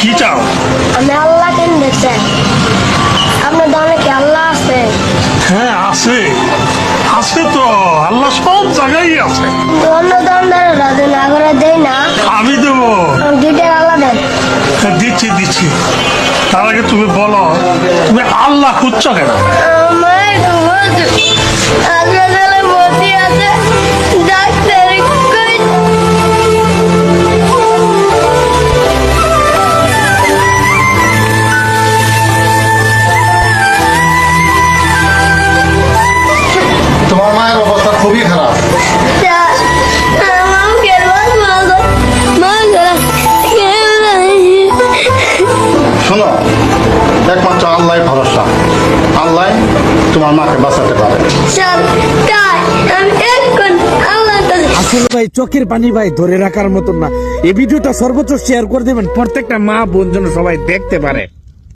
কি চাও? আমি আল্লাহ কেন দেখছেন? আপনার দানে কি আল্লাহ আছে? হ্যাঁ আছে, আছে তো, আল্লাহ সব জায়গায় আছে। অন্য দোকানদার রাজু না করে দেয় না। আমি দেবো। দুইটার আল্লাহ দেন। হ্যাঁ, দিচ্ছি দিচ্ছি। তার আগে তুমি বলো, তুমি আল্লাহ খুঁজছো কেন? আমার হাসপাতালে ভর্তি আছে, ডাক্তার কই? তোমার মায়ের অবস্থা খুবই খারাপ। শোনো, একমাত্র আল্লাহ ভরসা। আল্লাহ তোমার মাকে বাঁচাতে পারে। আসলে ভাই চোখের পানি ভাই ধরে রাখার মতন না। এই ভিডিওটা সর্বোচ্চ শেয়ার করে দেবেন, প্রত্যেকটা মা বোন যেন সবাই দেখতে পারে।